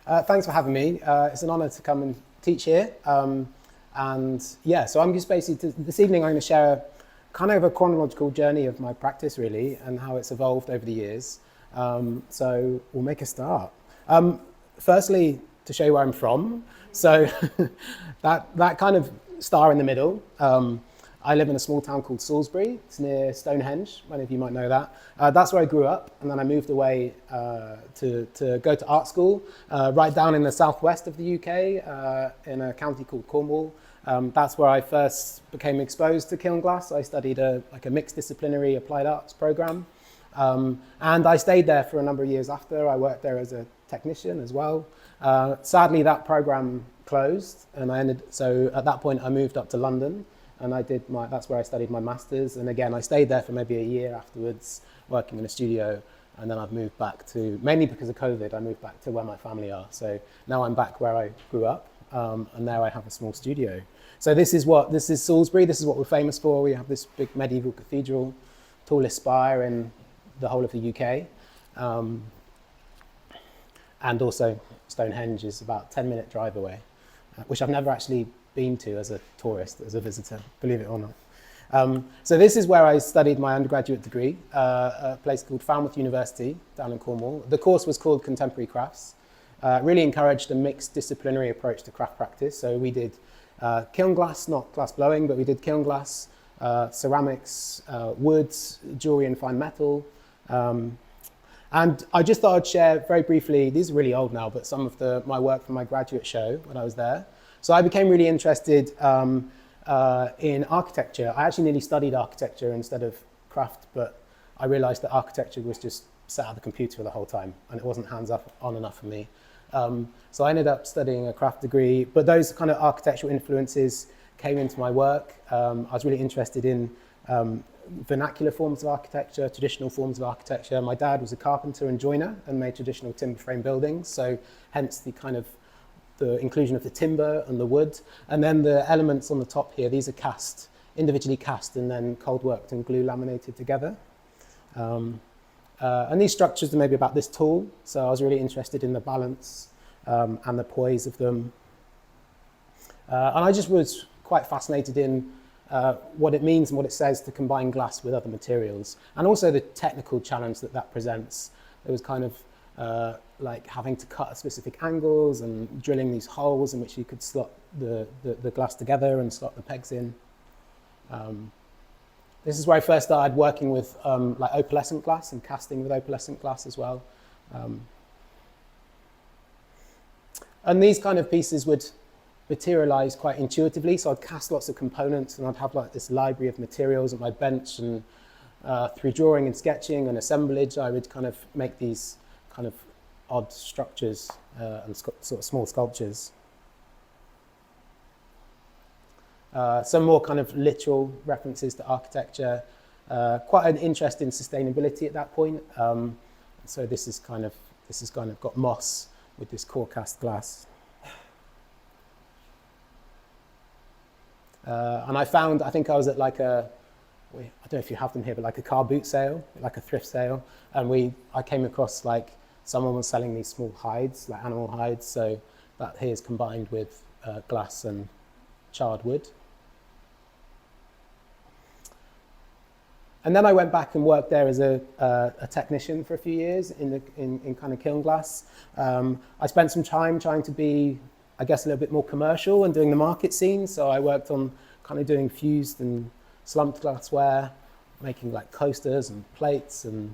Thanks for having me. It's an honour to come and teach here. And yeah, so I'm just basically, this evening I'm going to share kind of a chronological journey of my practice really and how it's evolved over the years. So we'll make a start. Firstly, to show you where I'm from. So that kind of star in the middle. I live in a small town called Salisbury. It's near Stonehenge. Many of you might know that. That's where I grew up, and then I moved away to go to art school right down in the southwest of the UK in a county called Cornwall. That's where I first became exposed to kiln-glass. I studied a mixed disciplinary applied arts program, and I stayed there for a number of years after. I worked there as a technician as well. Sadly, that program closed, and so at that point I moved up to London. And that's where I studied my master's. And again, I stayed there for maybe a year afterwards, working in a studio. And then I've moved back to, mainly because of COVID, I moved back to where my family are. So now I'm back where I grew up, and there I have a small studio. So this is Salisbury. This is what we're famous for. We have this big medieval cathedral, tallest spire in the whole of the UK. And also Stonehenge is about a 10-minute drive away, which I've never actually been to as a tourist, as a visitor, believe it or not. So this is where I studied my undergraduate degree, a place called Falmouth University down in Cornwall. The course was called Contemporary Crafts. Really encouraged a mixed disciplinary approach to craft practice. So we did kiln glass, not glass blowing, but we did kiln glass, ceramics, woods, jewelry and fine metal. And I just thought I'd share very briefly, these are really old now, but some of my work from my graduate show when I was there. So I became really interested in architecture. I actually nearly studied architecture instead of craft, but I realized that architecture was just sat at the computer the whole time and it wasn't hands-on enough for me. So I ended up studying a craft degree, but those kind of architectural influences came into my work. I was really interested in vernacular forms of architecture, traditional forms of architecture. My dad was a carpenter and joiner and made traditional timber frame buildings, so hence the inclusion of the timber and the wood. And then the elements on the top here, these are individually cast and then cold worked and glue laminated together. And these structures are maybe about this tall, so I was really interested in the balance and the poise of them. And I just was quite fascinated in what it means and what it says to combine glass with other materials, and also the technical challenge that presents. It was kind of like having to cut at specific angles and drilling these holes in which you could slot the glass together and slot the pegs in. This is where I first started working with like opalescent glass and casting with opalescent glass as well. And these kind of pieces would materialize quite intuitively. So I'd cast lots of components and I'd have like this library of materials at my bench, and through drawing and sketching and assemblage, I would kind of make these kind of odd structures and sort of small sculptures. Some more kind of literal references to architecture. Quite an interest in sustainability at that point. So this is kind of got moss with this core cast glass. And I think I was at like I don't know if you have them here, but like a car boot sale, like a thrift sale. And I came across like someone was selling these small hides, like animal hides. So that here is combined with glass and charred wood. And then I went back and worked there as a technician for a few years in kind of kiln glass. I spent some time trying to be, I guess, a little bit more commercial and doing the market scene. So I worked on kind of doing fused and slumped glassware, making like coasters and plates. And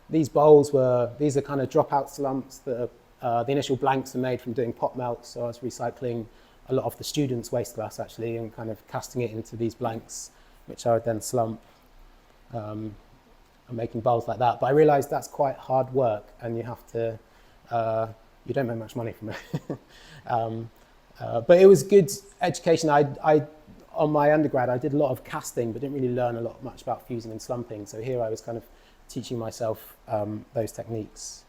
these these are kind of dropout slumps that the initial blanks are made from doing pot melts. So I was recycling a lot of the students' waste glass actually and kind of casting it into these blanks, which I would then slump and making bowls like that. But I realized that's quite hard work and you have to, you don't make much money from it. But it was good education. On my undergrad, I did a lot of casting, but didn't really learn much about fusing and slumping. So here I was kind of teaching myself those techniques.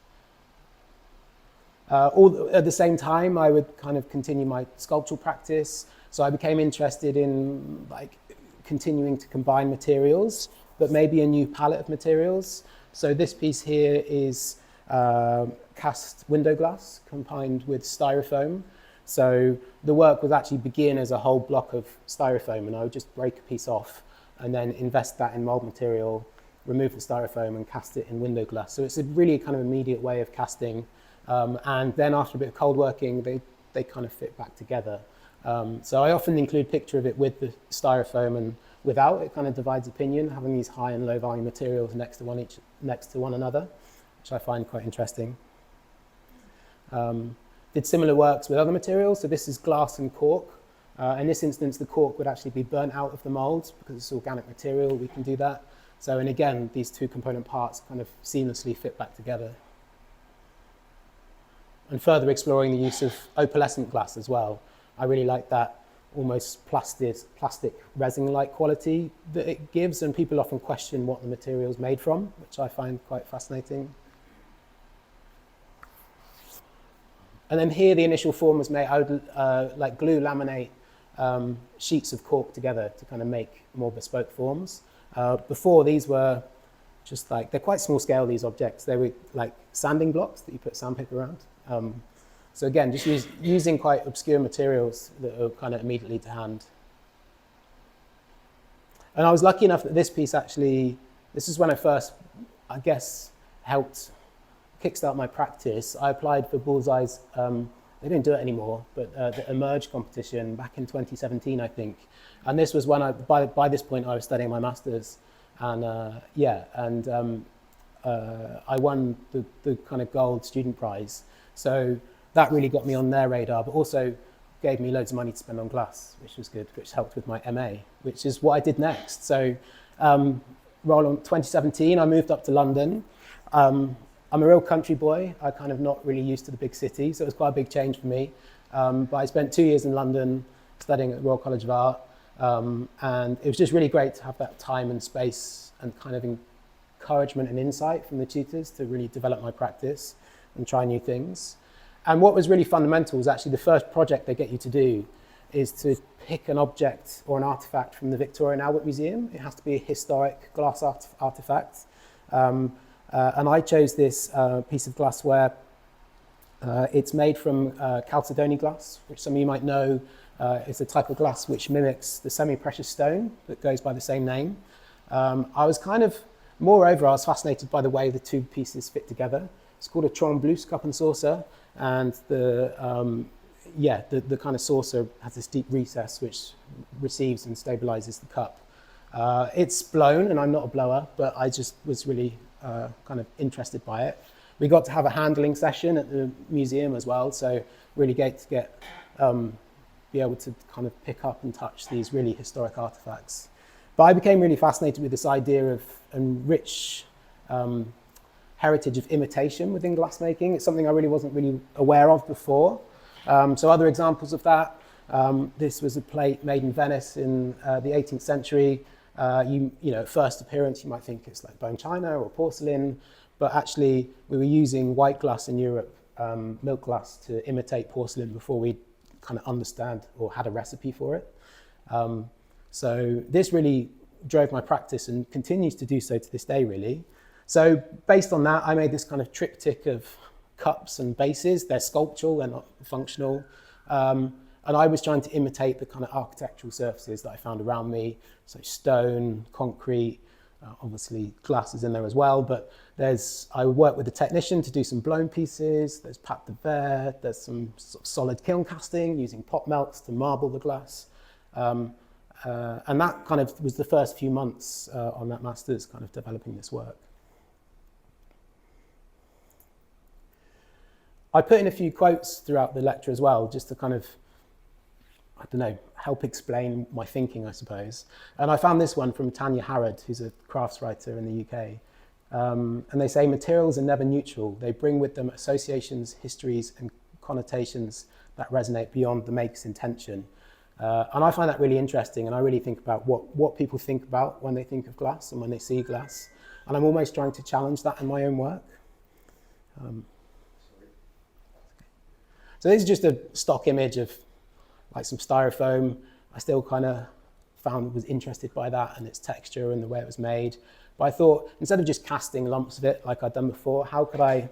At the same time, I would kind of continue my sculptural practice. So I became interested in like continuing to combine materials, but maybe a new palette of materials. So this piece here is cast window glass combined with styrofoam. So the work would actually begin as a whole block of styrofoam, and I would just break a piece off and then invest that in mold material, remove the styrofoam and cast it in window glass. So it's a really kind of immediate way of casting. And then after a bit of cold working, they kind of fit back together. So I often include a picture of it with the styrofoam and without. It kind of divides opinion, having these high and low value materials next to one another, which I find quite interesting. Did similar works with other materials. So this is glass and cork. In this instance, the cork would actually be burnt out of the molds because it's organic material. We can do that. So, and again, these two component parts kind of seamlessly fit back together. And further exploring the use of opalescent glass as well. I really like that almost plastic resin-like quality that it gives, and people often question what the material is made from, which I find quite fascinating. And then here the initial form was made, I would like glue laminate sheets of cork together to kind of make more bespoke forms. Before, these were just like, they're quite small scale, these objects. They were like sanding blocks that you put sandpaper around. So again, just using quite obscure materials that are kind of immediately to hand. And I was lucky enough that this piece actually, this is when I first, I guess, helped kickstart my practice. I applied for Bullseye's, they don't do it anymore, but the Emerge competition back in 2017, I think. And this was when by this point I was studying my master's. And I won the kind of gold student prize. So that really got me on their radar, but also gave me loads of money to spend on glass, which was good, which helped with my MA, which is what I did next. So roll on 2017, I moved up to London. I'm a real country boy. I kind of not really used to the big city, so it was quite a big change for me. But I spent 2 years in London studying at the Royal College of Art, and it was just really great to have that time and space and kind of encouragement and insight from the tutors to really develop my practice and try new things. And what was really fundamental was actually the first project they get you to do is to pick an object or an artifact from the Victoria and Albert Museum. It has to be a historic glass artifact. And I chose this piece of glassware. It's made from chalcedony glass, which some of you might know is a type of glass which mimics the semi-precious stone that goes by the same name. I was kind of, moreover, I was fascinated by the way the two pieces fit together. It's called a tremblouse cup and saucer, and the kind of saucer has this deep recess which receives and stabilizes the cup. It's blown, and I'm not a blower, but I just was really kind of interested by it. We got to have a handling session at the museum as well, so really great to be able to kind of pick up and touch these really historic artifacts. But I became really fascinated with this idea of a rich heritage of imitation within glassmaking. It's something I really wasn't really aware of before. So other examples of that, this was a plate made in Venice in the 18th century. You know, at first appearance, you might think it's like bone china or porcelain, but actually we were using white glass in Europe, milk glass, to imitate porcelain before we kind of understand or had a recipe for it. So this really drove my practice and continues to do so to this day, really. So based on that, I made this kind of triptych of cups and bases. They're sculptural, they're not functional. And I was trying to imitate the kind of architectural surfaces that I found around me. So stone, concrete, obviously glass is in there as well, but I worked with a technician to do some blown pieces. There's pâte de verre, there's some sort of solid kiln casting using pot melts to marble the glass. And that kind of was the first few months on that master's, kind of developing this work. I put in a few quotes throughout the lecture as well, just to kind of, I don't know, help explain my thinking, I suppose. And I found this one from Tanya Harrod, who's a crafts writer in the UK. And they say, materials are never neutral. They bring with them associations, histories, and connotations that resonate beyond the maker's intention. And I find that really interesting, and I really think about what people think about when they think of glass and when they see glass. And I'm almost trying to challenge that in my own work. So this is just a stock image of like some styrofoam. I still kind of was interested by that and its texture and the way it was made. But I thought, instead of just casting lumps of it like I'd done before, how could I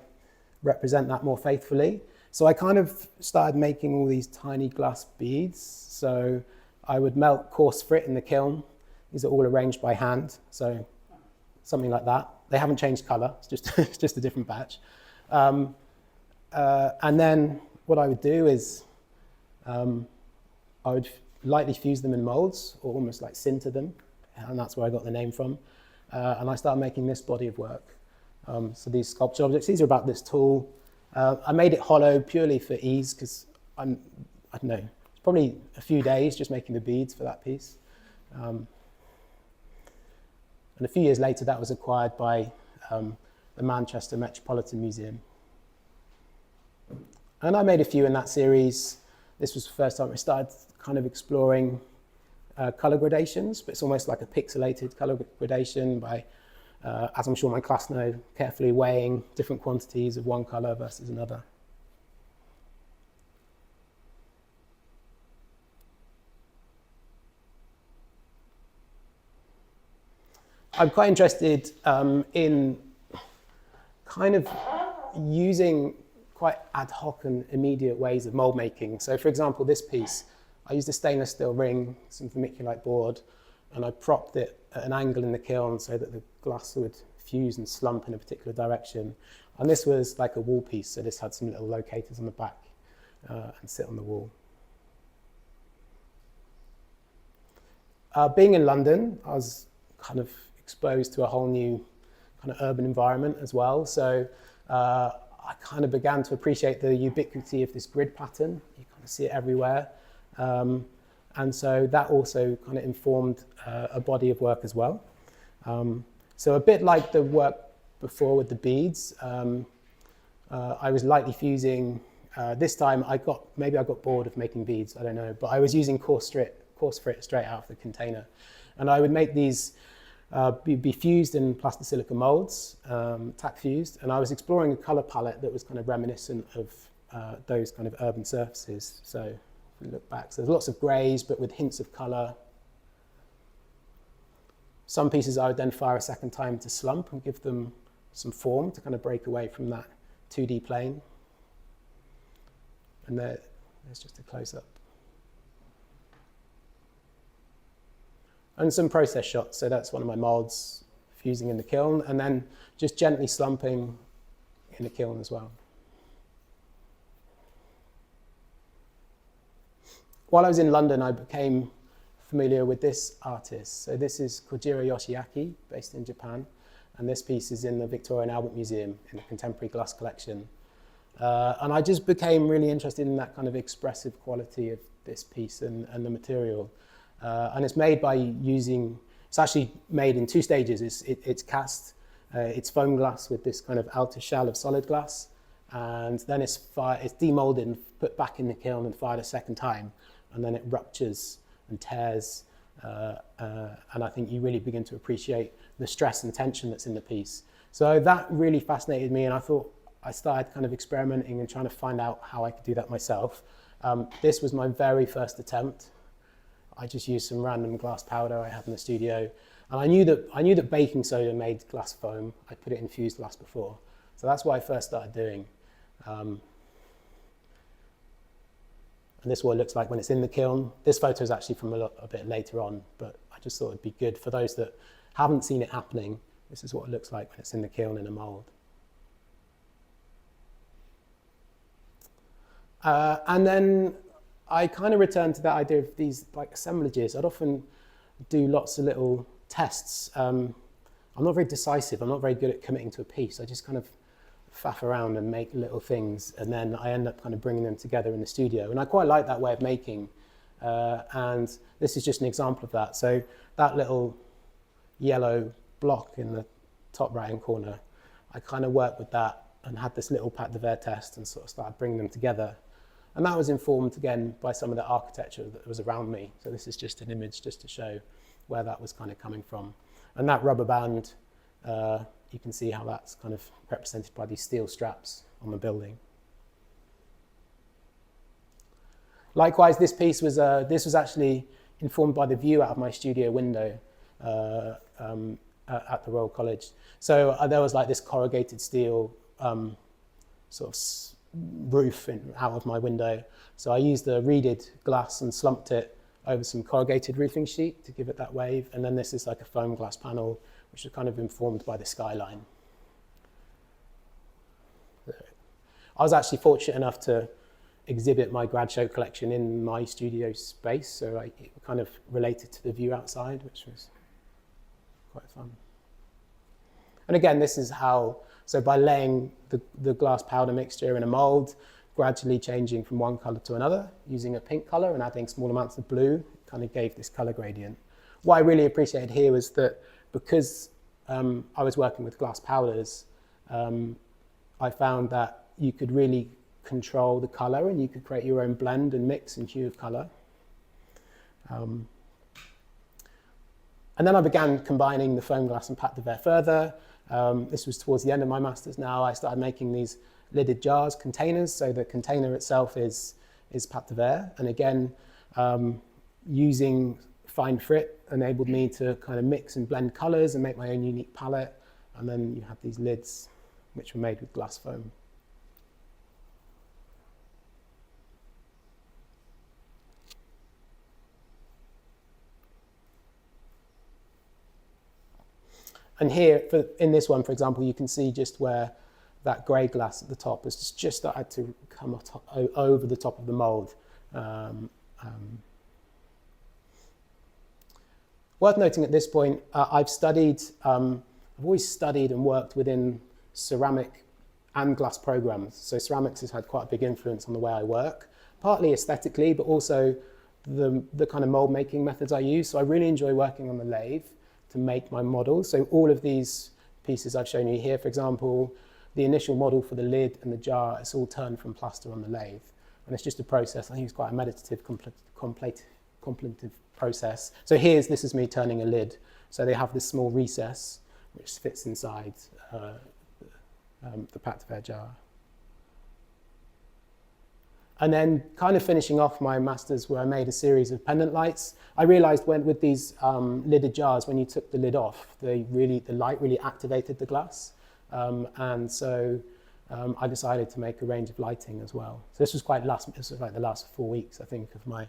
represent that more faithfully. So I kind of started making all these tiny glass beads. So I would melt coarse frit in the kiln. These are all arranged by hand, so something like that. They haven't changed color, it's just, it's just a different batch. And then what I would do is I would lightly fuse them in molds, or almost like sinter them, and that's where I got the name from. And I started making this body of work. So these sculpture objects, these are about this tall. I made it hollow purely for ease, because I don't know, it's probably a few days just making the beads for that piece. And a few years later, that was acquired by the Manchester Metropolitan Museum. And I made a few in that series. This was the first time I started kind of exploring color gradations, but it's almost like a pixelated color gradation by, as I'm sure my class know, carefully weighing different quantities of one color versus another. I'm quite interested in kind of using quite ad hoc and immediate ways of mold making. So for example, this piece, I used a stainless steel ring, some vermiculite board, and I propped it at an angle in the kiln so that the glass would fuse and slump in a particular direction. And this was like a wall piece, so this had some little locators on the back and sit on the wall. Being in London, I was kind of exposed to a whole new kind of urban environment as well. So I kind of began to appreciate the ubiquity of this grid pattern. You kind of see it everywhere. And so that also kind of informed a body of work as well. So a bit like the work before with the beads, I was lightly fusing. This time maybe I got bored of making beads, I don't know, but I was using coarse frit straight out of the container. And I would make these be fused in plastisilica molds, tack fused, and I was exploring a color palette that was kind of reminiscent of those kind of urban surfaces. So if we look back, so there's lots of greys, but with hints of color. Some pieces I would then fire a second time to slump and give them some form to kind of break away from that 2D plane. And there's just a close-up. And some process shots, so that's one of my molds fusing in the kiln, and then just gently slumping in the kiln as well. While I was in London, I became familiar with this artist. So this is Kojiro Yoshiaki, based in Japan, and this piece is in the Victoria and Albert Museum in the Contemporary Glass Collection. And I just became really interested in that kind of expressive quality of this piece and the material. And it's made by it's actually made in two stages. It's cast, it's foam glass with this kind of outer shell of solid glass, and then it's demolded and put back in the kiln and fired a second time, and then it ruptures and tears, and I think you really begin to appreciate the stress and tension that's in the piece. So that really fascinated me, and I started kind of experimenting and trying to find out how I could do that myself. This was my very first attempt. I just used some random glass powder I had in the studio, and I knew that baking soda made glass foam. I put it in fused glass before, so that's what I first started doing. And this is what it looks like when it's in the kiln. This photo is actually from a bit later on, but I just thought it'd be good for those that haven't seen it happening. This is what it looks like when it's in the kiln in a mold. And then I kind of returned to that idea of these like assemblages. I'd often do lots of little tests. I'm not very decisive. I'm not very good at committing to a piece. I just kind of faff around and make little things, and then I end up kind of bringing them together in the studio. And I quite like that way of making. And this is just an example of that. So that little yellow block in the top right-hand corner, I kind of worked with that and had this little Pat de Verre test and sort of started bringing them together. And that was informed, again, by some of the architecture that was around me. So this is just an image just to show where that was kind of coming from. And that rubber band, you can see how that's kind of represented by these steel straps on the building. Likewise, this piece was, this was actually informed by the view out of my studio window at the Royal College. So there was like this corrugated steel sort of roof out of my window. So I used the reeded glass and slumped it over some corrugated roofing sheet to give it that wave. And then this is like a foam glass panel, which is kind of informed by the skyline. I was actually fortunate enough to exhibit my grad show collection in my studio space, so it kind of related to the view outside, which was quite fun. And again, this is how, so by laying the glass powder mixture in a mold, gradually changing from one color to another, using a pink color and adding small amounts of blue, it kind of gave this color gradient. What I really appreciated here was that because I was working with glass powders, I found that you could really control the color and you could create your own blend and mix and hue of color. And then I began combining the foam glass and pâte de verre further. This was towards the end of my master's now. I started making these lidded jars, containers, so the container itself is pâte de verre. And again, using fine frit enabled me to kind of mix and blend colors and make my own unique palette. And then you have these lids, which were made with glass foam. And here, in this one, for example, you can see just where that grey glass at the top has just started to come over the top of the mould. Worth noting at this point, I've always studied and worked within ceramic and glass programs. So ceramics has had quite a big influence on the way I work, partly aesthetically, but also the kind of mould making methods I use. So I really enjoy working on the lathe to make my models. So all of these pieces I've shown you here, for example, the initial model for the lid and the jar, it's all turned from plaster on the lathe. And it's just a process. I think it's quite a meditative, contemplative process. So this is me turning a lid. So they have this small recess which fits inside the pâte de verre jar. And then kind of finishing off my master's where I made a series of pendant lights. I realized with these lidded jars, when you took the lid off, the light really activated the glass. And so I decided to make a range of lighting as well. So this was this was like the last 4 weeks, I think, of my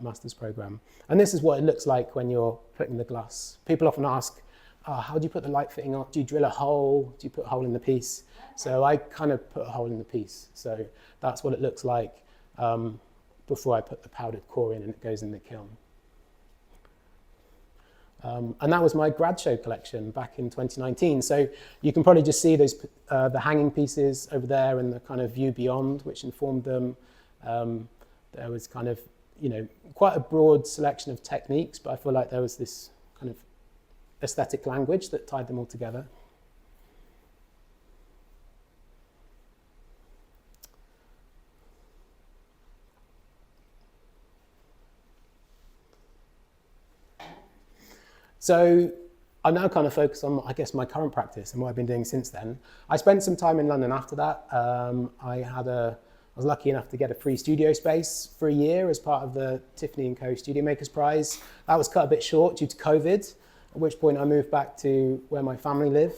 master's program. And this is what it looks like when you're putting the glass. People often ask, how do you put the light fitting on? Do you drill a hole? Do you put a hole in the piece? So I kind of put a hole in the piece. So that's what it looks like before I put the powdered core in and it goes in the kiln. And that was my grad show collection back in 2019. So you can probably just see those the hanging pieces over there and the kind of view beyond, which informed them. There was kind of, quite a broad selection of techniques, but I feel like there was this kind of aesthetic language that tied them all together. So I'm now kind of focused on, I guess, my current practice and what I've been doing since then. I spent some time in London after that. I was lucky enough to get a free studio space for a year as part of the Tiffany & Co. Studio Makers Prize. That was cut a bit short due to COVID, at which point I moved back to where my family live.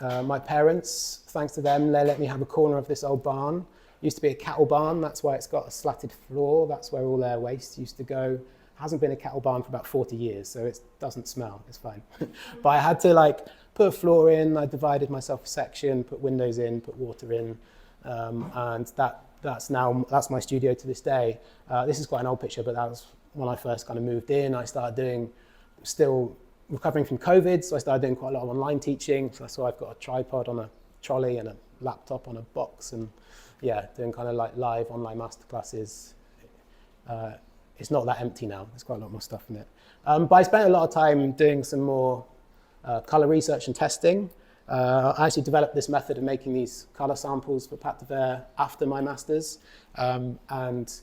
My parents, thanks to them, they let me have a corner of this old barn. It used to be a cattle barn, that's why it's got a slatted floor, that's where all their waste used to go. Hasn't been a cattle barn for about 40 years, so it doesn't smell, it's fine. But I had to put a floor in, I divided myself a section, put windows in, put water in, and that's my studio to this day. This is quite an old picture, but that was when I first kind of moved in. I started still recovering from COVID, so I started doing quite a lot of online teaching. So I've got a tripod on a trolley and a laptop on a box, and yeah, doing kind of like live online masterclasses. It's not that empty now. There's quite a lot more stuff in it. But I spent a lot of time doing some more color research and testing. I actually developed this method of making these color samples for pâte de verre after my master's. And I've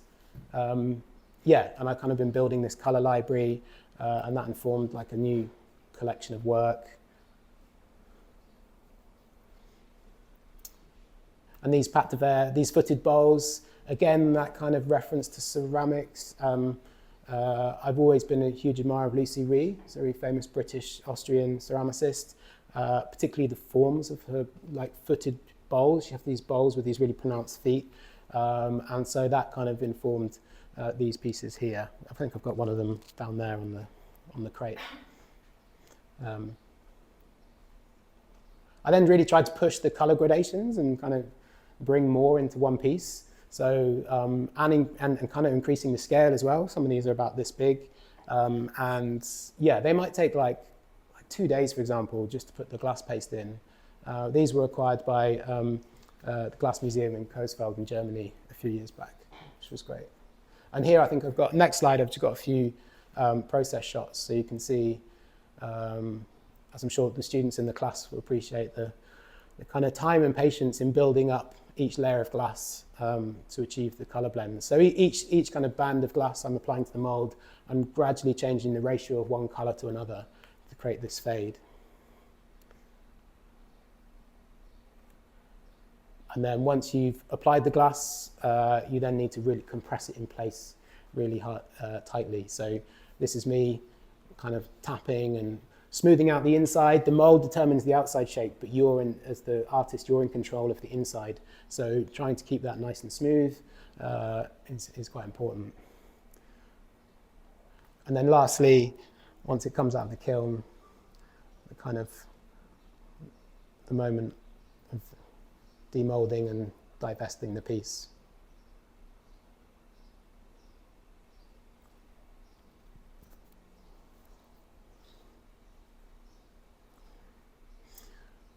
kind of been building this color library, and that informed like a new collection of work. And these pâte de verre, these footed bowls, again, that kind of reference to ceramics. I've always been a huge admirer of Lucy Ree, a very famous British Austrian ceramicist, particularly the forms of her footed bowls. You have these bowls with these really pronounced feet. And so that kind of informed these pieces here. I think I've got one of them down there on the crate. I then really tried to push the color gradations and kind of bring more into one piece. So, and kind of increasing the scale as well. Some of these are about this big. And yeah, they might take like 2 days, for example, just to put the glass paste in. These were acquired by the Glass Museum in Coesfeld in Germany a few years back, which was great. And here I think I've got, next slide, I've just got a few process shots. So you can see, as I'm sure the students in the class will appreciate, the kind of time and patience in building up each layer of glass to achieve the color blend. So each kind of band of glass I'm applying to the mold, I'm gradually changing the ratio of one color to another to create this fade. And then once you've applied the glass, you then need to really compress it in place really hard, tightly. So this is me kind of tapping and smoothing out the inside. The mold determines the outside shape, but as the artist, you're in control of the inside. So trying to keep that nice and smooth is quite important. And then lastly, once it comes out of the kiln, the moment of demolding and divesting the piece.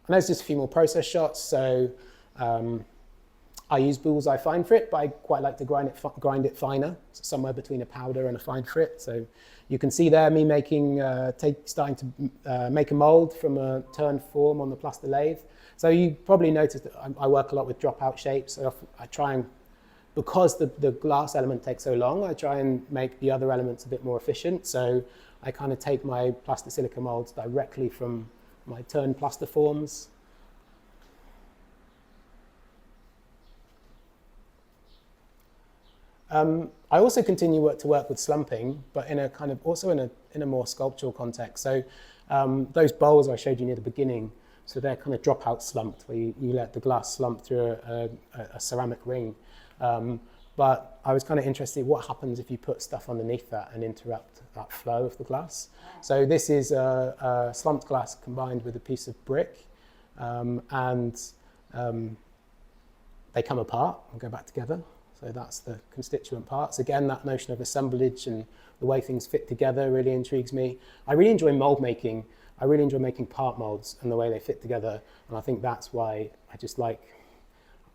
And there's just a few more process shots. So I use Bullseye fine frit, but I quite like to grind it finer, so somewhere between a powder and a fine frit. So you can see there me making, starting to make a mold from a turned form on the plaster lathe. So you probably noticed that I work a lot with dropout shapes. So I try and, because the glass element takes so long, I try and make the other elements a bit more efficient. So I kind of take my plastic silica molds directly from my turned plaster forms. I also continue to work with slumping, but in a kind of also in a more sculptural context. So those bowls I showed you near the beginning, so they're kind of dropout slumped, where you let the glass slump through a ceramic ring. But I was kind of interested in what happens if you put stuff underneath that and interrupt that flow of the glass. So this is a slumped glass combined with a piece of brick, and they come apart and go back together. So that's the constituent parts. Again, that notion of assemblage and the way things fit together really intrigues me. I really enjoy mold making. I really enjoy making part molds and the way they fit together. And I think that's why I just like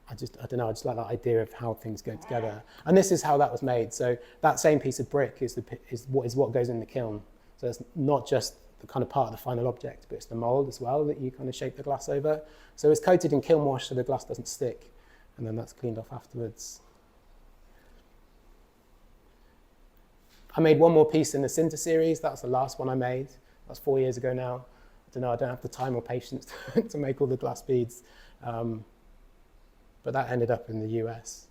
that idea of how things go together. And this is how that was made. So that same piece of brick is what goes in the kiln. So it's not just the kind of part of the final object, but it's the mold as well that you kind of shape the glass over. So it's coated in kiln wash so the glass doesn't stick, and then that's cleaned off afterwards. I made one more piece in the Sinter series. That's the last one I made. That's 4 years ago now. I don't have the time or patience to make all the glass beads. But that ended up in the US.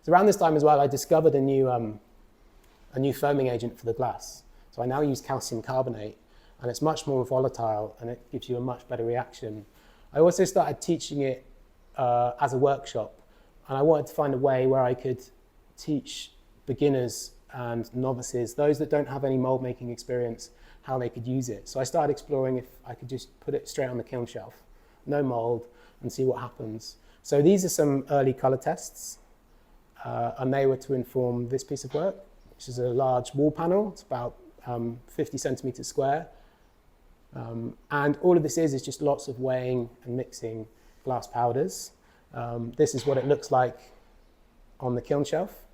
So around this time as well, I discovered a new foaming agent for the glass. So I now use calcium carbonate, and it's much more volatile, and it gives you a much better reaction. I also started teaching it as a workshop, and I wanted to find a way where I could teach beginners and novices, those that don't have any mold making experience, how they could use it. So I started exploring if I could just put it straight on the kiln shelf, no mold, and see what happens. So these are some early color tests, and they were to inform this piece of work, which is a large wall panel. It's about 50 centimeters square. And all of this is just lots of weighing and mixing glass powders. This is what it looks like on the kiln shelf.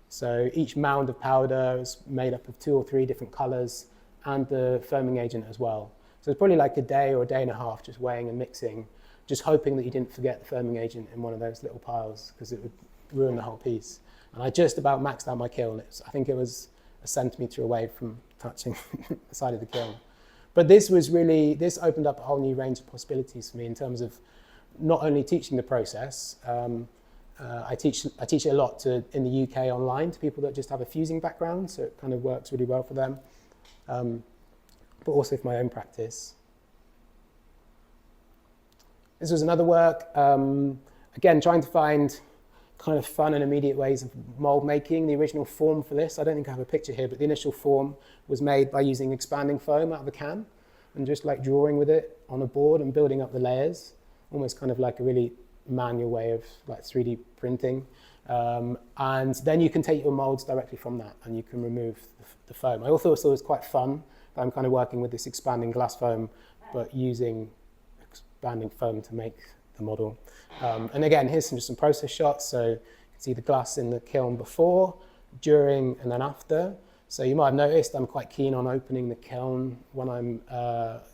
So each mound of powder is made up of 2 or 3 different colors, and the foaming agent as well. So it's probably like a day or a day and a half just weighing and mixing, just hoping that you didn't forget the foaming agent in one of those little piles, because it would ruin the whole piece. And I just about maxed out my kiln. I think it was a centimeter away from touching the side of the kiln. But this opened up a whole new range of possibilities for me in terms of not only teaching the process. I teach it a lot in the UK online to people that just have a fusing background, so it kind of works really well for them, but also for my own practice. This was another work, again, trying to find kind of fun and immediate ways of mold making. The original form for this, I don't think I have a picture here, but the initial form was made by using expanding foam out of a can and just like drawing with it on a board and building up the layers, almost kind of like a really manual way of like 3D printing. And then you can take your molds directly from that and you can remove the foam. I also thought it was quite fun that I'm kind of working with this expanding glass foam, but using expanding foam to make the model. And again, here's just some process shots. So you can see the glass in the kiln before, during, and then after. So you might have noticed I'm quite keen on opening the kiln when I'm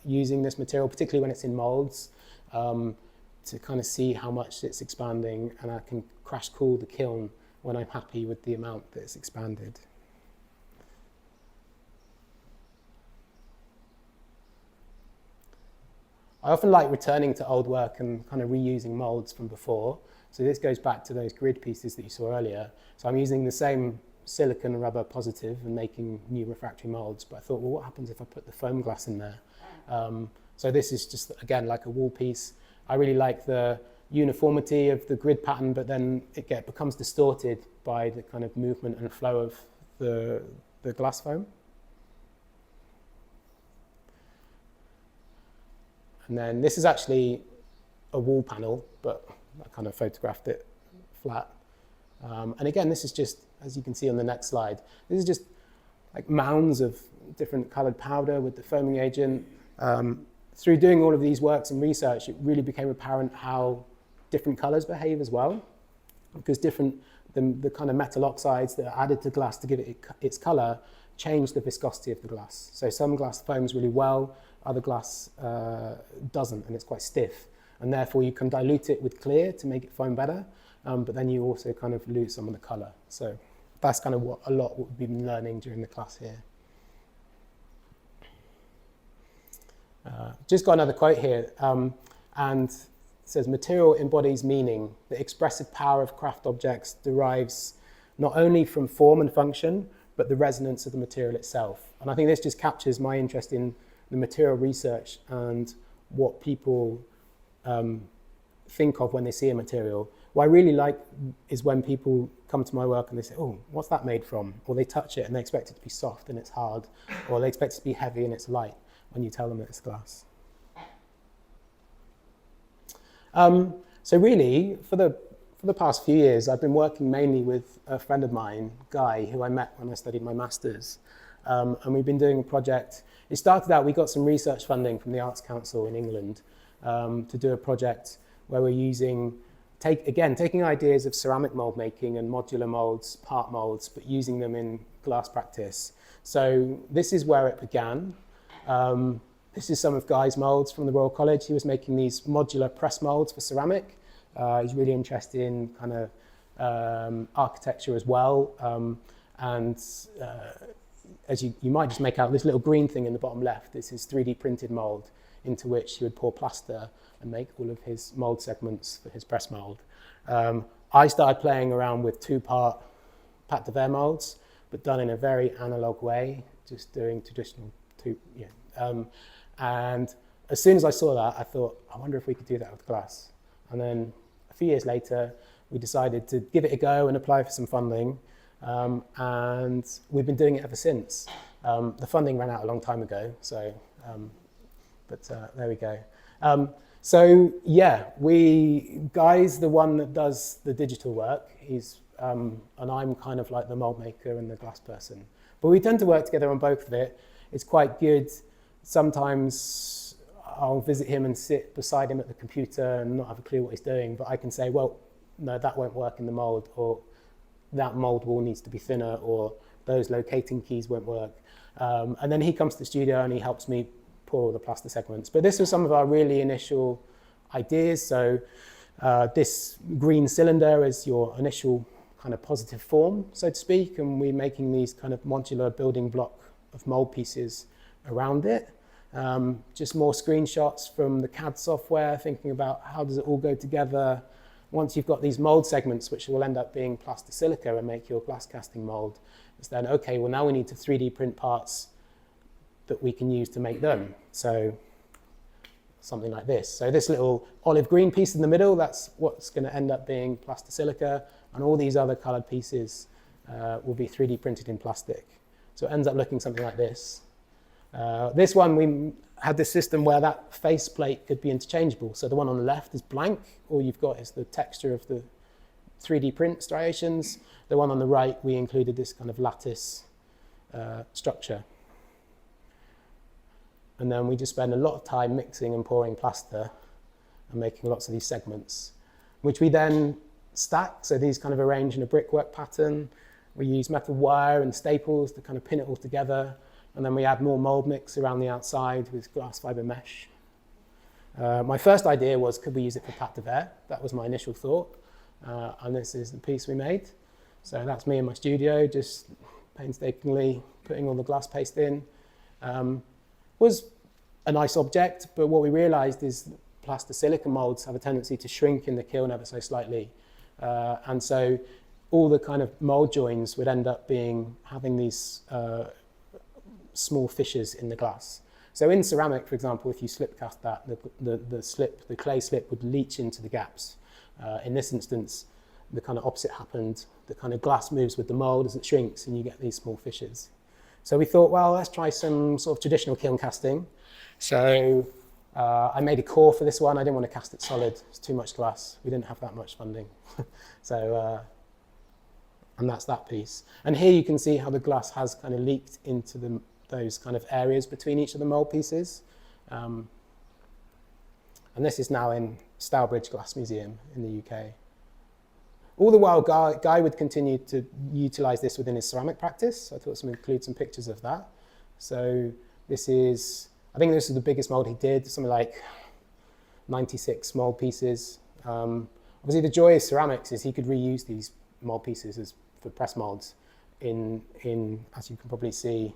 using this material, particularly when it's in molds, to kind of see how much it's expanding, and I can crash cool the kiln when I'm happy with the amount that it's expanded. I often like returning to old work and kind of reusing molds from before. So this goes back to those grid pieces that you saw earlier. So I'm using the same silicon rubber positive and making new refractory molds, but I thought, well, what happens if I put the foam glass in there? So this is just, again, like a wall piece. I really like the uniformity of the grid pattern, but then it becomes distorted by the kind of movement and flow of the glass foam. And then this is actually a wall panel, but I kind of photographed it flat. And again, this is just, as you can see on the next slide, this is just like mounds of different colored powder with the foaming agent. Through doing all of these works and research, it really became apparent how different colors behave as well, because the kind of metal oxides that are added to glass to give it its color change the viscosity of the glass. So some glass foams really well, other glass doesn't, and it's quite stiff. And therefore you can dilute it with clear to make it foam better, but then you also kind of lose some of the color. So that's kind of what we've been learning during the class here. Just got another quote here, and it says, "Material embodies meaning. The expressive power of craft objects derives not only from form and function, but the resonance of the material itself." And I think this just captures my interest in the material research and what people think of when they see a material. What I really like is when people come to my work and they say, "Oh, what's that made from?" Or they touch it and they expect it to be soft and it's hard, or they expect it to be heavy and it's light when you tell them that it's glass. So really, for the past few years, I've been working mainly with a friend of mine, Guy, who I met when I studied my master's. And we've been doing a project. It started out, we got some research funding from the Arts Council in England to do a project where we're taking ideas of ceramic mold making and modular molds, part molds, but using them in glass practice. So this is where it began. This is some of Guy's molds from the Royal College. He was making these modular press molds for ceramic. He's really interested in kind of architecture as well. As you might just make out, this little green thing in the bottom left, this is 3D printed mold into which he would pour plaster and make all of his mold segments for his press mold. I started playing around with two-part pâte de verre molds, but done in a very analog way, just doing traditional and as soon as I saw that, I thought, I wonder if we could do that with glass. And then a few years later, we decided to give it a go and apply for some funding. And we've been doing it ever since. The funding ran out a long time ago, so, there we go. So yeah, Guy's the one that does the digital work. He's, and I'm kind of like the mold maker and the glass person. But we tend to work together on both of it. It's quite good. Sometimes I'll visit him and sit beside him at the computer and not have a clue what he's doing, but I can say, well, no, that won't work in the mold, or that mold wall needs to be thinner, or those locating keys won't work. And then he comes to the studio and he helps me pour all the plaster segments. But this was some of our really initial ideas. So this green cylinder is your initial kind of positive form, so to speak, and we're making these kind of modular building block of mold pieces around it. Just more screenshots from the CAD software, thinking about how does it all go together. Once you've got these mold segments, which will end up being plastisilica and make your glass casting mold, it's then, okay, well now we need to 3D print parts that we can use to make them. So something like this. So this little olive green piece in the middle, that's what's going to end up being plastisilica, and all these other coloured pieces will be 3D printed in plastic. So it ends up looking something like this. This one, we had this system where that face plate could be interchangeable. So the one on the left is blank. All you've got is the texture of the 3D print striations. The one on the right, we included this kind of lattice structure. And then we just spend a lot of time mixing and pouring plaster and making lots of these segments, which we then stack. So these kind of arrange in a brickwork pattern. We use metal wire and staples to kind of pin it all together. And then we add more mold mix around the outside with glass fiber mesh. My first idea was, could we use it for pâte de verre? That was my initial thought. And this is the piece we made. So that's me in my studio, just painstakingly putting all the glass paste in. Was a nice object, but what we realized is plastisilica molds have a tendency to shrink in the kiln ever so slightly. And so all the kind of mold joins would end up having these small fissures in the glass. So in ceramic, for example, if you slip cast that, the clay slip would leach into the gaps. In this instance, the kind of opposite happened. The kind of glass moves with the mold as it shrinks, and you get these small fissures. So we thought, well, let's try some sort of traditional kiln casting. So I made a core for this one. I didn't want to cast it solid. It's too much glass. We didn't have that much funding. And that's that piece. And here you can see how the glass has kind of leaked into those kind of areas between each of the mold pieces. And this is now in Stourbridge Glass Museum in the UK. All the while, Guy would continue to utilize this within his ceramic practice. So I thought to include some pictures of that. So this is, I think this is the biggest mold he did, something like 96 mold pieces. Obviously, the joy of ceramics is he could reuse these mold pieces for press molds. In, as you can probably see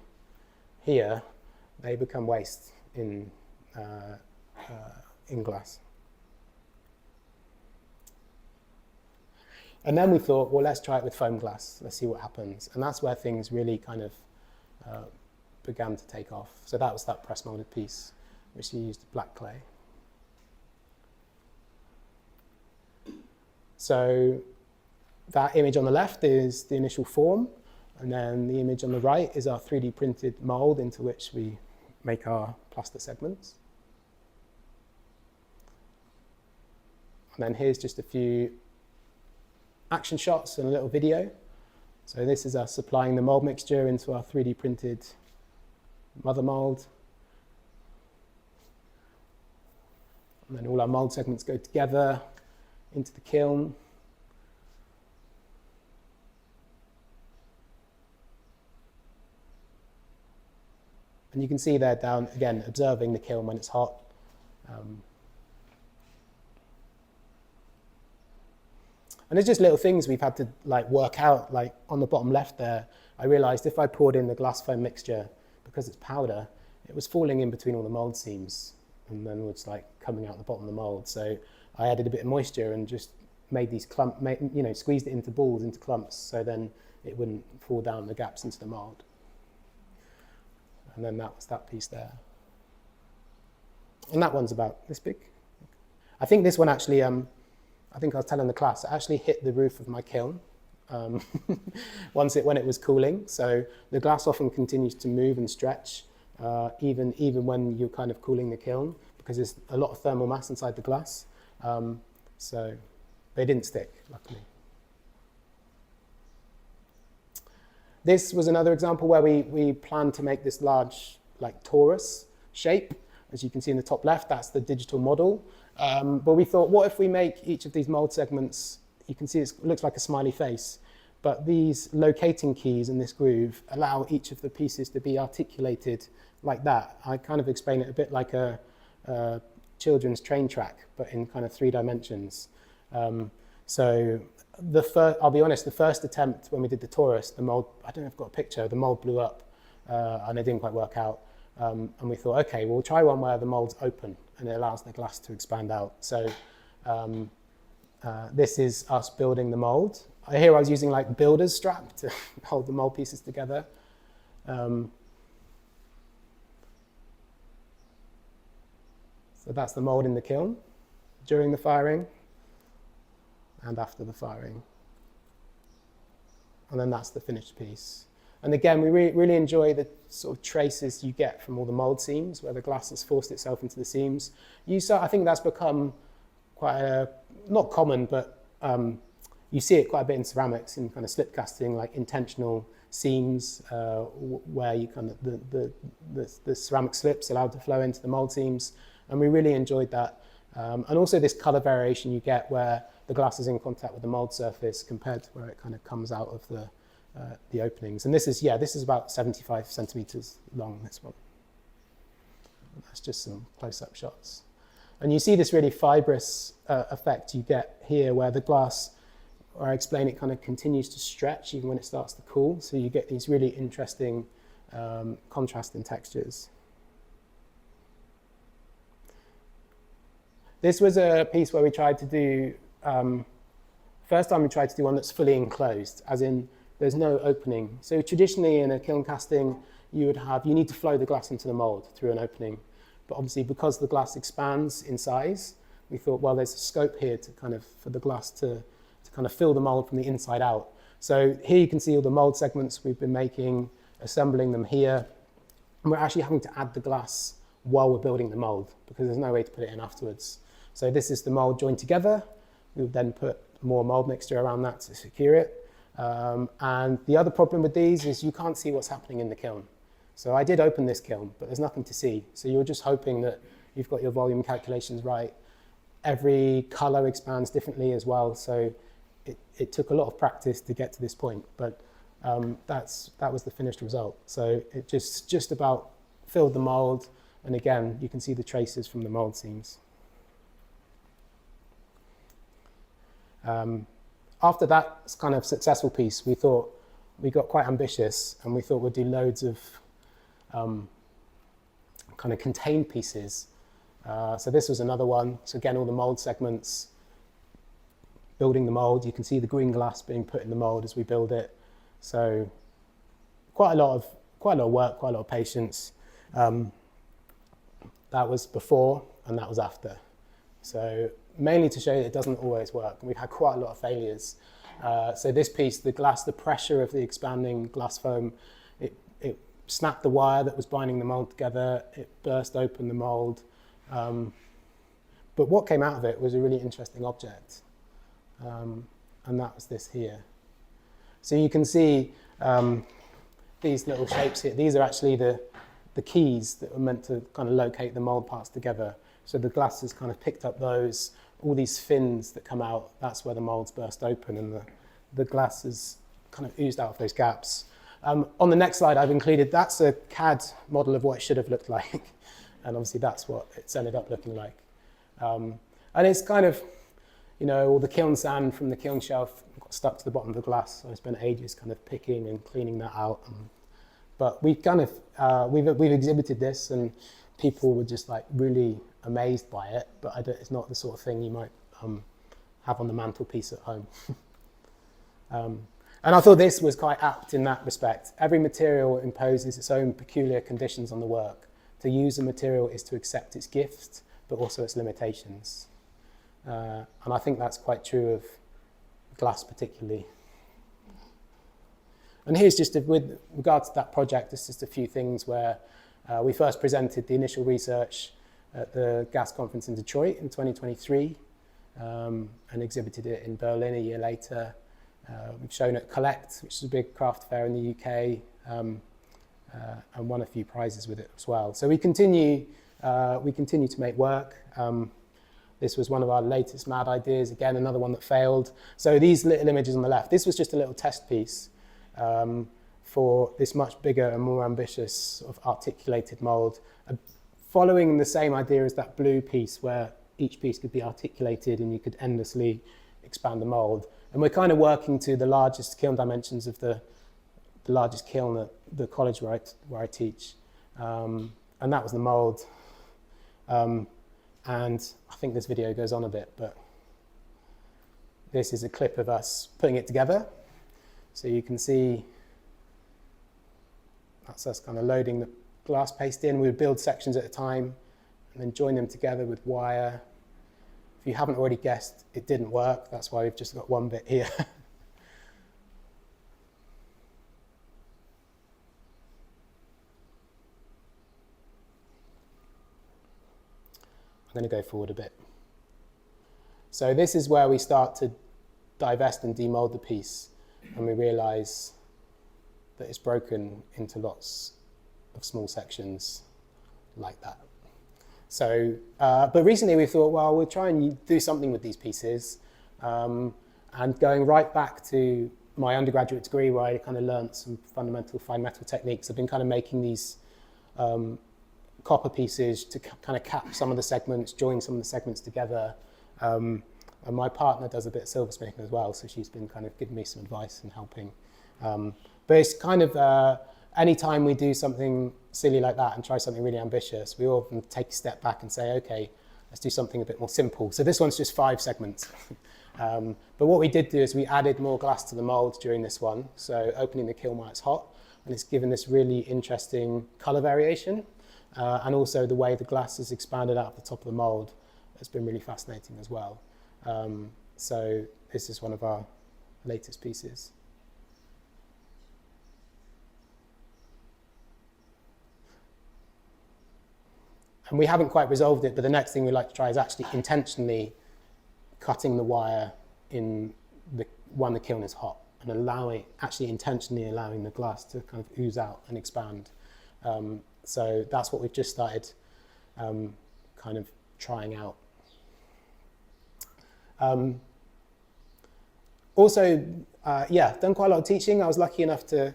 here, they become waste in glass. And then we thought, well, let's try it with foam glass. Let's see what happens. And that's where things really kind of began to take off. So that was that press molded piece, which we used black clay. So that image on the left is the initial form. And then the image on the right is our 3D printed mold into which we make our plaster segments. And then here's just a few action shots and a little video. So this is us applying the mold mixture into our 3D printed mother mold. And then all our mold segments go together into the kiln. And you can see there down, again, observing the kiln when it's hot. And it's just little things we've had to work out. Like on the bottom left there, I realized if I poured in the glass foam mixture, because it's powder, it was falling in between all the mold seams and then was coming out the bottom of the mold. So I added a bit of moisture and just made these squeezed it into balls, into clumps, so then it wouldn't fall down the gaps into the mold. And then that was that piece there. And that one's about this big. I think this one actually, I think I was telling the class, it actually hit the roof of my kiln when it was cooling. So the glass often continues to move and stretch even when you're kind of cooling the kiln, because there's a lot of thermal mass inside the glass. So they didn't stick, luckily. This was another example where we planned to make this large torus shape. As you can see in the top left, that's the digital model. But we thought, what if we make each of these mold segments, you can see it looks like a smiley face, but these locating keys in this groove allow each of the pieces to be articulated like that. I kind of explain it a bit like a children's train track, but in kind of 3 dimensions. So I'll be honest, the first attempt when we did the torus, the mold, I don't know if I've got a picture, the mold blew up and it didn't quite work out. And we thought, okay, we'll try one where the mold's open and it allows the glass to expand out. So this is us building the mold. Here I was using builder's strap to hold the mold pieces together. So So that's the mold in the kiln during the firing and after the firing. And then that's the finished piece. And again, we really enjoy the sort of traces you get from all the mold seams where the glass has forced itself into the seams. I think that's become quite not common, but you see it quite a bit in ceramics, in kind of slip casting, like intentional seams where you kind of the ceramic slips allowed to flow into the mold seams, and we really enjoyed that. And also this color variation you get where the glass is in contact with the mold surface compared to where it kind of comes out of the openings. And this is about 75 centimeters long, this one. And that's just some close-up shots. And you see this really fibrous effect you get here where the glass, or I explain, it kind of continues to stretch even when it starts to cool. So you get these really interesting contrasting textures. This was a piece where we tried to do, first time we tried to do one that's fully enclosed, as in there's no opening. So traditionally in a kiln casting, you need to flow the glass into the mold through an opening. But obviously because the glass expands in size, we thought, well, there's a scope here for the glass to kind of fill the mold from the inside out. So here you can see all the mold segments we've been making, assembling them here. And we're actually having to add the glass while we're building the mold because there's no way to put it in afterwards. So this is the mold joined together. We would then put more mold mixture around that to secure it. And the other problem with these is you can't see what's happening in the kiln. So I did open this kiln, but there's nothing to see. So you're just hoping that you've got your volume calculations right. Every color expands differently as well. So it took a lot of practice to get to this point, but that was the finished result. So it just about filled the mold. And again, you can see the traces from the mold seams. After that kind of successful piece, we thought we got quite ambitious and we thought we'd do loads of kind of contained pieces. So this was another one. So again, all the mold segments, building the mold. You can see the green glass being put in the mold as we build it. So quite a lot of work, quite a lot of patience. That was before and that was after. So mainly to show that it doesn't always work. And we've had quite a lot of failures. So this piece, the glass, the pressure of the expanding glass foam, it snapped the wire that was binding the mold together. It burst open the mold. But what came out of it was a really interesting object. And that was this here. So you can see these little shapes here. These are actually the keys that were meant to kind of locate the mold parts together. So the glass has kind of picked up those, all these fins that come out. That's where the molds burst open and the glass is kind of oozed out of those gaps. On the next slide, I've included, that's a CAD model of what it should have looked like. And obviously that's what it's ended up looking like. And it's kind of, all the kiln sand from the kiln shelf got stuck to the bottom of the glass. So I spent ages kind of picking and cleaning that out. But we've kind of, we've exhibited this and people were just like really amazed by it, but it's not the sort of thing you might have on the mantelpiece at home. And I thought this was quite apt in that respect. Every material imposes its own peculiar conditions on the work. To use a material is to accept its gifts, but also its limitations. And I think that's quite true of glass particularly. And here's just, with regards to that project, there's just a few things where we first presented the initial research at the Gas Conference in Detroit in 2023 and exhibited it in Berlin a year later. We've shown at Collect, which is a big craft fair in the UK, and won a few prizes with it as well. So we continue to make work. This was one of our latest mad ideas, again, another one that failed. So these little images on the left, this was just a little test piece for this much bigger and more ambitious sort of articulated mold, following the same idea as that blue piece where each piece could be articulated and you could endlessly expand the mold. And we're kind of working to the largest kiln dimensions of the largest kiln at the college where I teach. And that was the mold. And I think this video goes on a bit, but this is a clip of us putting it together. So you can see that's us kind of loading the glass paste in. We would build sections at a time, and then join them together with wire. If you haven't already guessed, it didn't work. That's why we've just got one bit here. I'm going to go forward a bit. So this is where we start to divest and demold the piece, and we realize that it's broken into lots of small sections like that. So, but recently we thought, well, we'll try and do something with these pieces. And going right back to my undergraduate degree, where I kind of learned some fundamental fine metal techniques, I've been kind of making these copper pieces to kind of cap some of the segments, join some of the segments together. And my partner does a bit of silversmithing as well, so she's been kind of giving me some advice and helping. But it's kind of, anytime we do something silly like that and try something really ambitious, we often take a step back and say, okay, let's do something a bit more simple. So this one's just 5 segments. But what we did do is we added more glass to the mold during this one. So opening the kiln while it's hot, and it's given this really interesting color variation. And also the way the glass is expanded out of the top of the mold has been really fascinating as well. So this is one of our latest pieces. And we haven't quite resolved it, but the next thing we'd like to try is actually intentionally cutting the wire in when the kiln is hot, and actually intentionally allowing the glass to kind of ooze out and expand. So that's what we've just started kind of trying out. Also, done quite a lot of teaching. I was lucky enough to,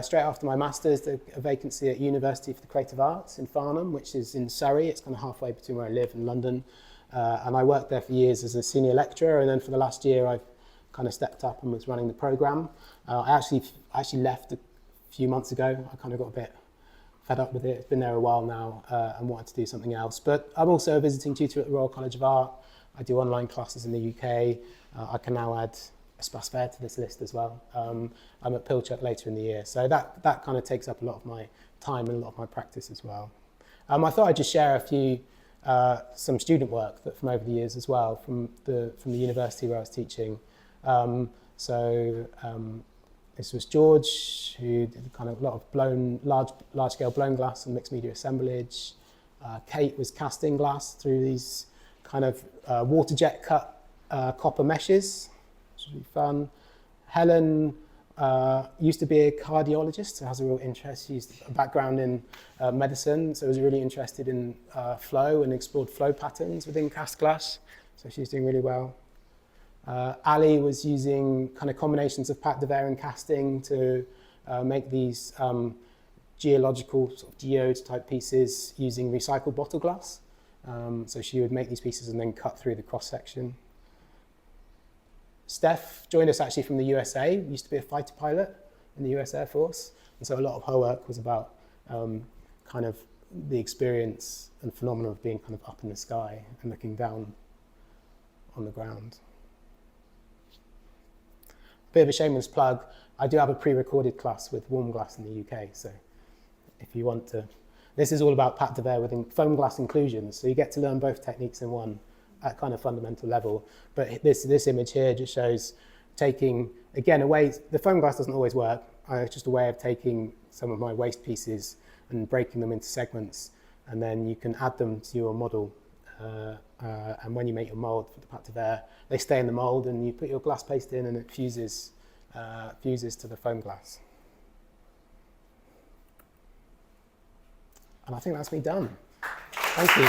straight after my master's, a vacancy at University for the Creative Arts in Farnham, which is in Surrey. It's kind of halfway between where I live and London. And I worked there for years as a senior lecturer, and then for the last year I've kind of stepped up and was running the programme. I actually left a few months ago. I kind of got a bit fed up with it. It's been there a while now and wanted to do something else. But I'm also a visiting tutor at the Royal College of Art. I do online classes in the UK. I can now add Espace VERRE to this list as well. I'm at Pilchuck later in the year. So that kind of takes up a lot of my time and a lot of my practice as well. I thought I'd just share a few, some student work from over the years as well, from the university where I was teaching. This was George, who did kind of a lot of large-scale blown glass and mixed media assemblage. Kate was casting glass through these kind of water jet cut copper meshes, which was really fun. Helen used to be a cardiologist, so has a real interest. She used a background in medicine, so was really interested in flow and explored flow patterns within cast glass. So she's doing really well. Ali was using kind of combinations of pâte de verre and casting to make these geological sort of geode type pieces using recycled bottle glass. So she would make these pieces and then cut through the cross section. Steph joined us actually from the USA, used to be a fighter pilot in the US Air Force. And so a lot of her work was about kind of the experience and phenomenon of being kind of up in the sky and looking down on the ground. Bit of a shameless plug, I do have a pre-recorded class with warm glass in the UK, so if you want to, this is all about pâte de verre with foam glass inclusions, so you get to learn both techniques in one at kind of fundamental level. But this image here just shows taking, again, the foam glass doesn't always work, it's just a way of taking some of my waste pieces and breaking them into segments, and then you can add them to your model. And when you make your mould for the pâte de verre, they stay in the mould, and you put your glass paste in, and it fuses to the foam glass. And I think that's me done. Thank you.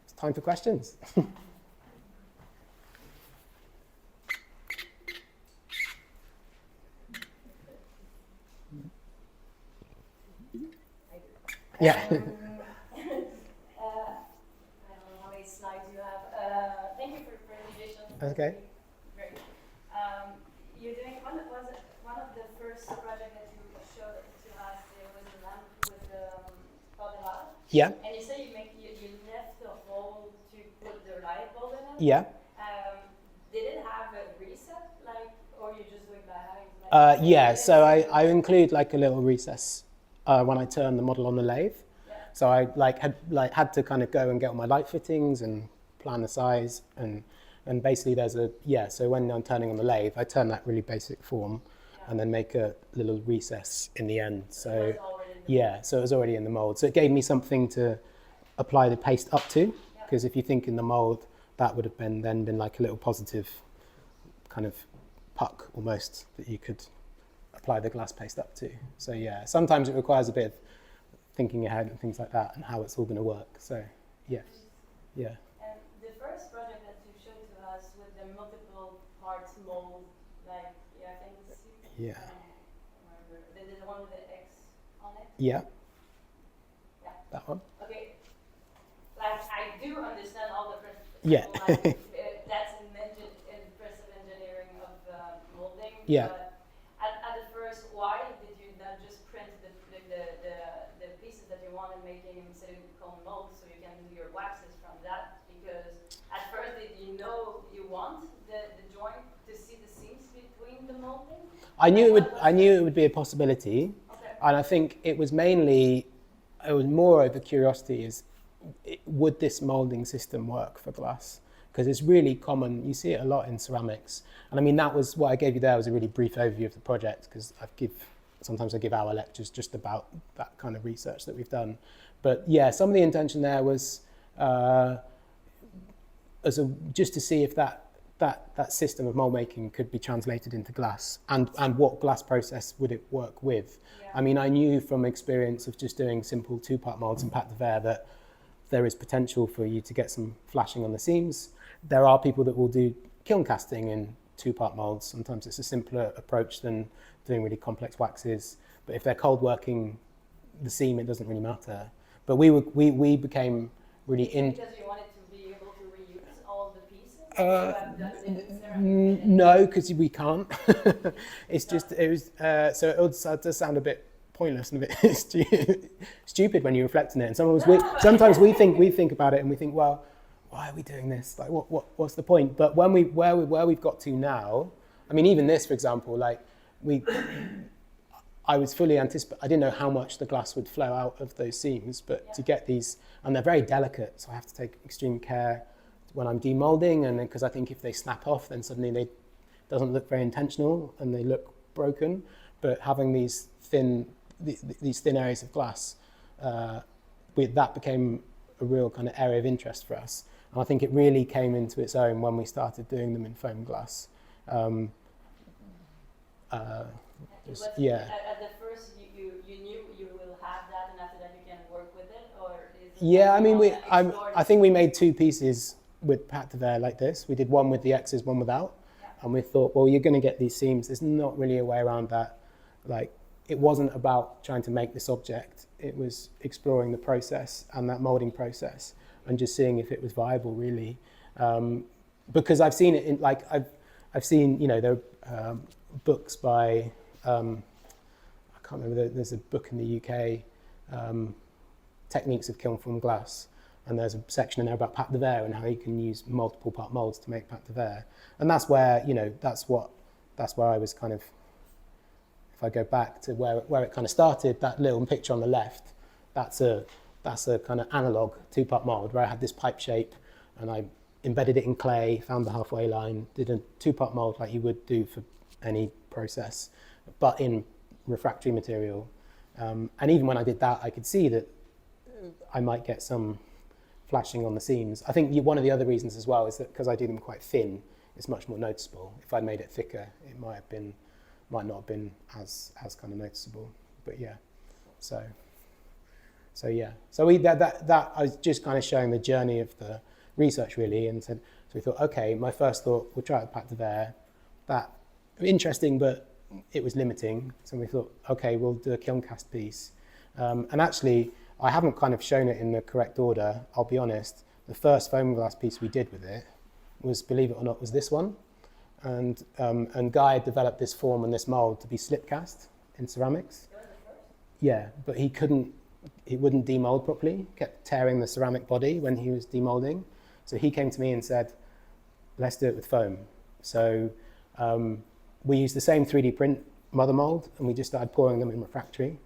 It's time for questions. Yeah. I don't know how many slides you have. Thank you for the presentation. Okay. Great. You're doing one of the first projects that you showed to us was the lamp with the Padela. Yeah. And you say you left the hole to put the light bulb in it. Yeah. Did it have a reset, or Yeah, so I include like a little recess when I turn the model on the lathe. Yeah. So I had to kind of go and get all my light fittings and plan the size and basically so when I'm turning on the lathe, I turn that really basic form and then make a little recess in the end. So so it was already in the mold. So it gave me something to apply the paste up to, because if you think in the mold, that would have been like a little positive kind of puck almost that you could apply the glass paste up to. So yeah, sometimes it requires a bit of thinking ahead and things like that and how it's all going to work. So yeah. And the first project that you showed to us with the multiple parts mold, like I think it's the one with the X on it. Yeah. That one. Okay. Like I do understand all the principles. Yeah. That's in principle engineering of molding. Yeah. But at the first, why did you not just print the pieces that you want to make in silicone mold so you can do your waxes from that? Because at first, did you know you want the joint to see the seams between the molding? I knew it would be a possibility, and I think it was more over curiosity would this molding system work for glass? Because it's really common, you see it a lot in ceramics. And I mean, that was what I gave you there was a really brief overview of the project, because sometimes I give our lectures just about that kind of research that we've done. But yeah, some of the intention there was just to see if that system of mold making could be translated into glass, and what glass process would it work with. I mean, I knew from experience of just doing simple two-part molds in pâte de verre that there is potential for you to get some flashing on the seams. There are people that will do kiln casting in two-part molds. Sometimes it's a simpler approach than doing really complex waxes. But if they're cold working the seam, it doesn't really matter. But we became really Because you wanted to be able to reuse all the pieces? No, because we can't. It's just, it does sound a bit pointless and a bit stupid when you reflect on it. And sometimes we think about it and we think, well, why are we doing this? Like, what's the point? But where we've got to now, I mean, even this, for example, like I was fully anticipating, I didn't know how much the glass would flow out of those seams, but to get these, and they're very delicate, so I have to take extreme care when I'm demolding, and because I think if they snap off, then suddenly they doesn't look very intentional and they look broken. But having these thin areas of glass, that became a real kind of area of interest for us. And I think it really came into its own when we started doing them in foam glass. At the first, you knew you will have that, and after that you can work with it, or is it I think we made two pieces with pâte de verre like this. We did one with the X's, one without, and we thought, well, you're going to get these seams. There's not really a way around that. Like, it wasn't about trying to make this object. It was exploring the process and that molding process, and just seeing if it was viable, really. Because I've seen it in, like, I've seen, there are books by, I can't remember, there's a book in the UK, Techniques of Kiln Form Glass, and there's a section in there about pâte de verre and how you can use multiple part molds to make pâte de verre. And that's where, that's where I was kind of, if I go back to where it kind of started, that little picture on the left, that's a kind of analog two-part mold where I had this pipe shape and I embedded it in clay, found the halfway line, did a two-part mold like you would do for any process, but in refractory material. And even when I did that, I could see that I might get some flashing on the seams. I think one of the other reasons as well is that because I do them quite thin, it's much more noticeable. If I'd made it thicker, it might not have been as kind of noticeable. But yeah, so yeah. So that I was just kind of showing the journey of the research, really, and so we thought, okay, my first thought, we'll try it pâte de verre. That interesting, but it was limiting. So we thought, okay, we'll do a kiln cast piece. And actually, I haven't kind of shown it in the correct order, I'll be honest. The first foam glass piece we did with it was, believe it or not, was this one. And Guy had developed this form and this mold to be slip cast in ceramics. Yeah, but he wouldn't demold properly, kept tearing the ceramic body when he was demolding. So he came to me and said, let's do it with foam. So we used the same 3D print mother mold, and we just started pouring them in refractory.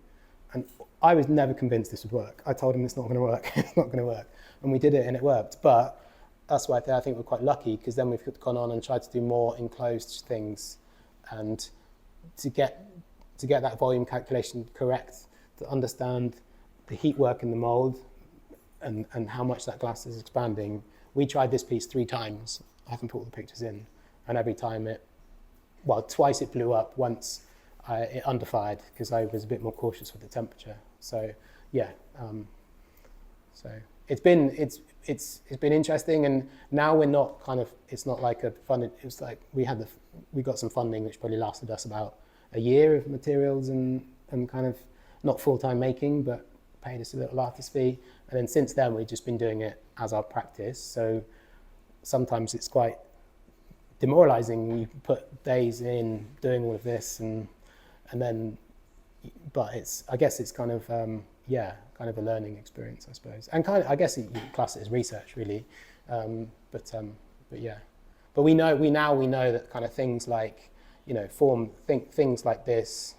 And I was never convinced this would work. I told him it's not going to work, it's not going to work. And we did it and it worked. But that's why I think we're quite lucky, because then we've gone on and tried to do more enclosed things, and to get that volume calculation correct, to understand the heat work in the mold and how much that glass is expanding. We tried this piece 3 times. I haven't put all the pictures in. And every time twice it blew up, once it underfired because I was a bit more cautious with the temperature. So yeah, so it's been interesting, and now we're not it's not like a funded. It was like we got some funding which probably lasted us about a year of materials and kind of not full-time making, but paid us a little artist fee. And then since then we've just been doing it as our practice. So sometimes it's quite demoralizing. You put days in doing all of this and then, but I guess it's kind of kind of a learning experience, I suppose. And I guess you class it as research, really. But yeah, but we know that kind of things like, things like this,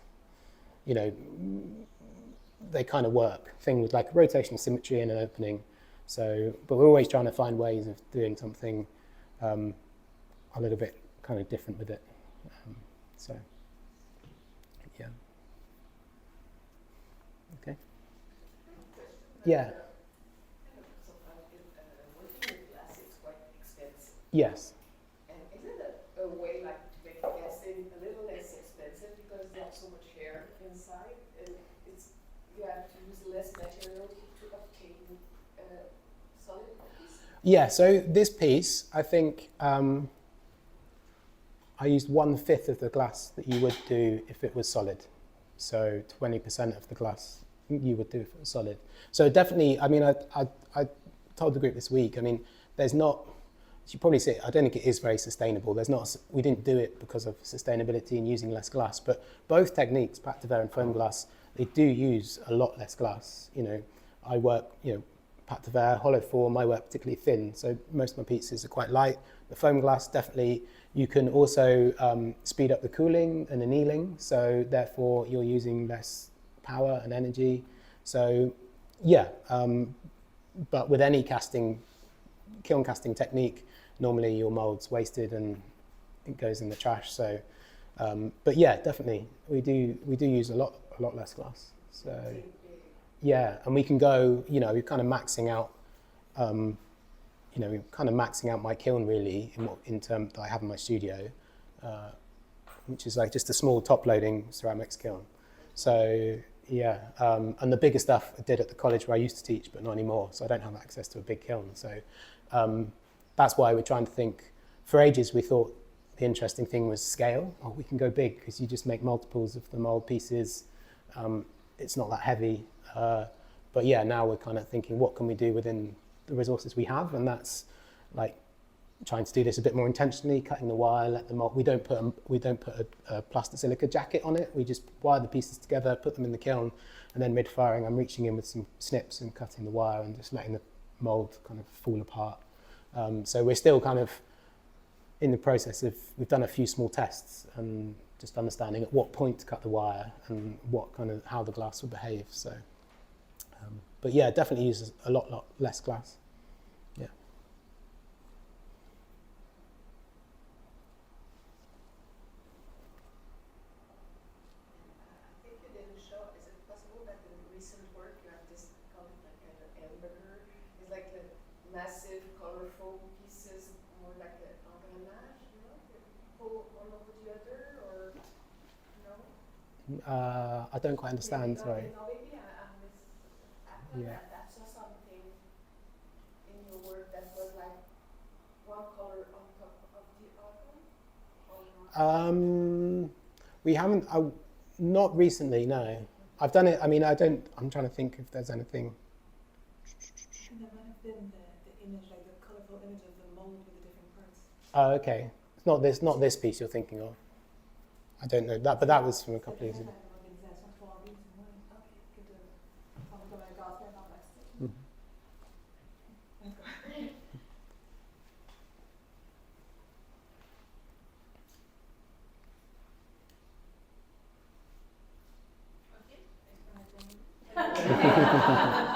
they kind of work. Things like rotational symmetry and an opening. So, but we're always trying to find ways of doing something a little bit kind of different with it. So, yeah. Okay. Yeah. Working with glass is quite expensive. Yes. And isn't it a way like to make glassing a little less expensive because there's so much air inside, and you have to use less material to obtain solid piece? Yeah. So this piece, I think, I used 1/5 of the glass that you would do if it was solid. So 20% of the glass you would do if it was solid. So definitely, I mean, I told the group this week, I mean, there's not, as you probably see, I don't think it is very sustainable. We didn't do it because of sustainability and using less glass, but both techniques, pâte de verre and foam glass, they do use a lot less glass. I work, pâte de verre, hollow form, I work particularly thin, so most of my pieces are quite light. The foam glass, definitely, you can also speed up the cooling and annealing, so therefore you're using less power and energy. So yeah, but with any kiln casting technique, normally your mold's wasted and it goes in the trash. So, but yeah, definitely, we do use a lot less glass. So yeah, and we can go, we're kind of maxing out, my kiln really in terms that I have in my studio, which is like just a small top-loading ceramics kiln. So yeah, and the bigger stuff I did at the college where I used to teach, but not anymore. So I don't have access to a big kiln. So that's why we're trying to think. For ages, we thought the interesting thing was scale. Oh, we can go big because you just make multiples of the mold pieces. It's not that heavy. But yeah, now we're kind of thinking, what can we do within the resources we have? And that's like trying to do this a bit more intentionally, cutting the wire, let them off. We don't put a plastisilica jacket on it. We just wire the pieces together, put them in the kiln, and then mid-firing, I'm reaching in with some snips and cutting the wire and just letting the mold kind of fall apart. So we're still kind of in the process of, we've done a few small tests and just understanding at what point to cut the wire and how the glass will behave. So, but yeah, definitely uses a lot less glass. Yeah. I think you didn't show, is it possible that in recent work you have this called like an hamburger? It's like a massive, colorful pieces, more like an engrenage, you pull one over the other, or no? I don't quite understand, sorry. Maybe I Yeah. I saw something in your work that was like one color on top of the other, or not? We haven't, not recently, no. I've done it, I mean, I'm trying to think if there's anything. And there might have been the image, like the colourful image of the mold with the different parts. Oh, okay. It's not this piece you're thinking of. I don't know that, but that was from a couple of years ago. that.